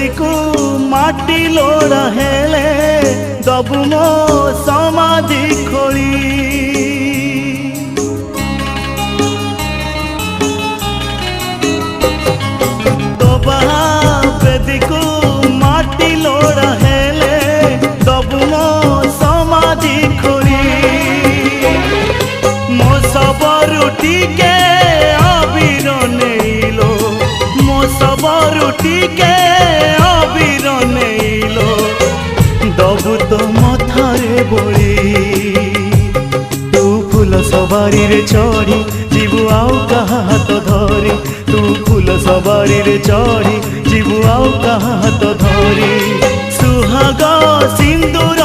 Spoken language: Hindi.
बेदी को माटी लोड़ा हेले दबु मो समाधि खोली तोबा बेदी को माटी लोड़ा हेले दबु मो समाधि खोली मो सबरु टिके आबिर नेलो मो सबरु टिके आबिर नेलो दबु तो मथारे बोली तू फूल सवारी रे चढ़ी जीवु आउ कहा हाथ धरी तू फूल सवारी रे चढ़ी जीवु आउ कहा हाथ धरी सुहाग सिंदूर